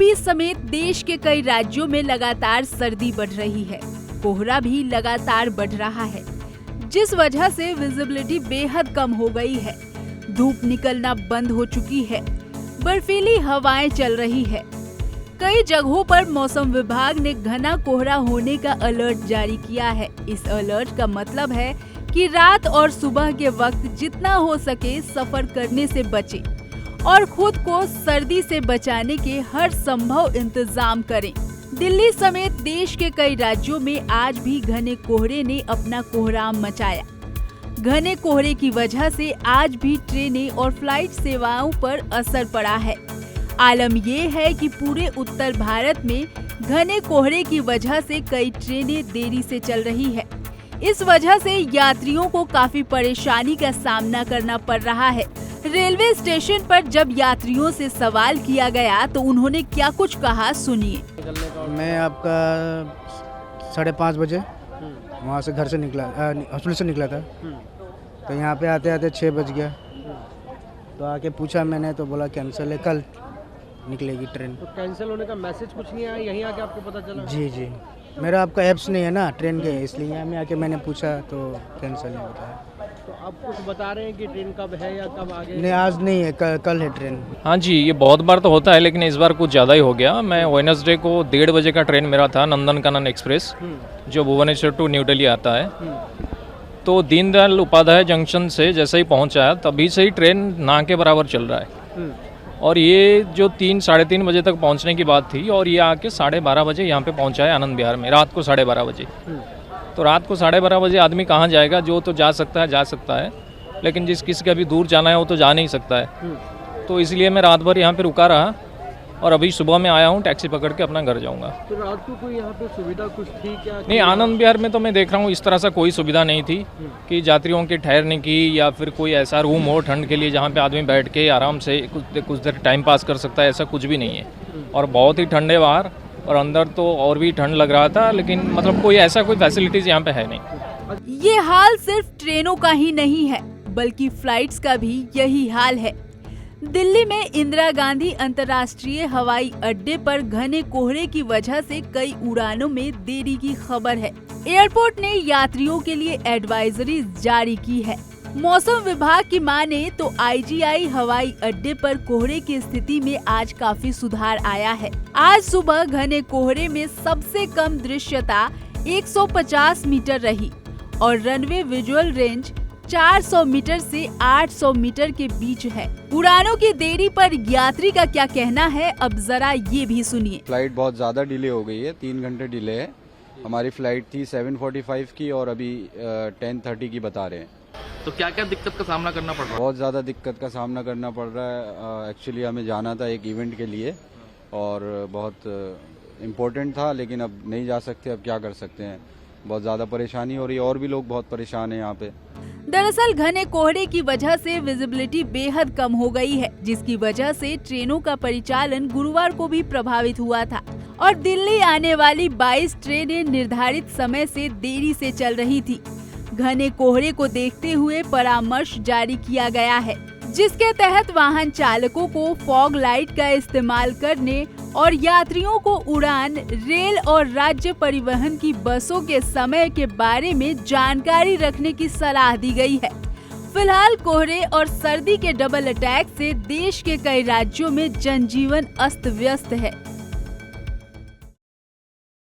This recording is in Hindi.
दिल्ली समेत देश के कई राज्यों में लगातार सर्दी बढ़ रही है। कोहरा भी लगातार बढ़ रहा है, जिस वजह से विजिबिलिटी बेहद कम हो गई है। धूप निकलना बंद हो चुकी है, बर्फीली हवाएं चल रही है। कई जगहों पर मौसम विभाग ने घना कोहरा होने का अलर्ट जारी किया है। इस अलर्ट का मतलब है कि रात और सुबह के वक्त जितना हो सके सफर करने से बचें और खुद को सर्दी से बचाने के हर संभव इंतजाम करें। दिल्ली समेत देश के कई राज्यों में आज भी घने कोहरे ने अपना कोहराम मचाया। घने कोहरे की वजह से आज भी ट्रेनें और फ्लाइट सेवाओं पर असर पड़ा है। आलम ये है कि पूरे उत्तर भारत में घने कोहरे की वजह से कई ट्रेनें देरी से चल रही है। इस वजह से यात्रियों को काफी परेशानी का सामना करना पड़ रहा है। रेलवे स्टेशन पर जब यात्रियों से सवाल किया गया तो उन्होंने क्या कुछ कहा, सुनिए। मैं आपका 5:30 बजे वहाँ से घर से निकला, हॉस्पिटल से निकला था। तो यहाँ पे आते आते 6 बज गया। तो आके पूछा मैंने तो बोला कैंसिल है, कल निकलेगी ट्रेन। तो कैंसिल होने का मैसेज कुछ नहीं आया, यहीं आके आपको पता चला? जी, मेरा आपका ऐप्स नहीं है ना ट्रेन के, इसलिए यहाँ में आके मैंने पूछा तो कैंसिल है बताया। तो अब कुछ बता रहे हैं कि ट्रेन कब है या कब आगे? नहीं, आज नहीं है, कल है ट्रेन। हाँ जी, ये बहुत बार तो होता है लेकिन इस बार कुछ ज़्यादा ही हो गया। मैं वेडनेसडे को 1:30 बजे का ट्रेन मेरा था, नंदनकानन एक्सप्रेस, जो भुवनेश्वर टू न्यू दिल्ली आता है। तो दीनदयाल उपाध्याय जंक्शन से जैसे ही पहुँचा तभी से ही ट्रेन ना के बराबर चल रहा है। और ये जो 3-3:30 बजे तक पहुंचने की बात थी और ये आके 12:30 बजे यहाँ पे पहुंचा है आनंद विहार में, रात को 12:30 बजे। तो रात को 12:30 बजे आदमी कहाँ जाएगा? जो तो जा सकता है, लेकिन जिस किसी का भी दूर जाना है वो तो जा नहीं सकता है। तो इसलिए मैं रात भर यहाँ पे रुका रहा और अभी सुबह में आया हूँ, टैक्सी पकड़ के अपना घर जाऊँगा। तो रात को कोई यहाँ पे सुविधा कुछ थी क्या? नहीं, आनंद विहार में तो मैं देख रहा हूँ इस तरह से कोई सुविधा नहीं थी कि यात्रियों के ठहरने की या फिर कोई ऐसा रूम हो ठंड के लिए जहाँ पे आदमी बैठ के आराम से कुछ देर टाइम पास कर सकता है, ऐसा कुछ भी नहीं है। और बहुत ही ठंड है बाहर और अंदर तो और भी ठंड लग रहा था, लेकिन मतलब कोई ऐसा कोई फैसिलिटीज यहाँ पे है नहीं। ये हाल सिर्फ ट्रेनों का ही नहीं है, बल्कि फ्लाइट्स का भी यही हाल है। दिल्ली में इंदिरा गांधी अंतर्राष्ट्रीय हवाई अड्डे पर घने कोहरे की वजह से कई उड़ानों में देरी की खबर है। एयरपोर्ट ने यात्रियों के लिए एडवाइजरी जारी की है। मौसम विभाग की माने तो IGI हवाई अड्डे पर कोहरे की स्थिति में आज काफी सुधार आया है। आज सुबह घने कोहरे में सबसे कम दृश्यता 150 मीटर रही और रनवे विजुअल रेंज 400 मीटर से 800 मीटर के बीच है। उड़ानों की देरी पर यात्री का क्या कहना है, अब जरा ये भी सुनिए। फ्लाइट बहुत ज़्यादा डिले हो गई है, 3 घंटे डिले है। हमारी फ्लाइट थी 7:45 की और अभी 10:30 की बता रहे हैं। तो क्या क्या दिक्कत का सामना करना पड़ रहा है? बहुत ज़्यादा दिक्कत का सामना करना पड़ रहा है। एक्चुअली हमें जाना था एक इवेंट के लिए और बहुत इम्पोर्टेंट था, लेकिन अब नहीं जा सकते। अब क्या कर सकते हैं, बहुत ज़्यादा परेशानी हो रही है और भी लोग बहुत परेशान हैं यहाँ पे। दरअसल घने कोहरे की वजह से विजिबिलिटी बेहद कम हो गई है, जिसकी वजह से ट्रेनों का परिचालन गुरुवार को भी प्रभावित हुआ था और दिल्ली आने वाली 22 ट्रेनें निर्धारित समय से देरी से चल रही थी। घने कोहरे को देखते हुए परामर्श जारी किया गया है, जिसके तहत वाहन चालकों को फॉग लाइट का इस्तेमाल करने और यात्रियों को उड़ान, रेल और राज्य परिवहन की बसों के समय के बारे में जानकारी रखने की सलाह दी गई है। फिलहाल कोहरे और सर्दी के डबल अटैक से देश के कई राज्यों में जनजीवन अस्त व्यस्त है।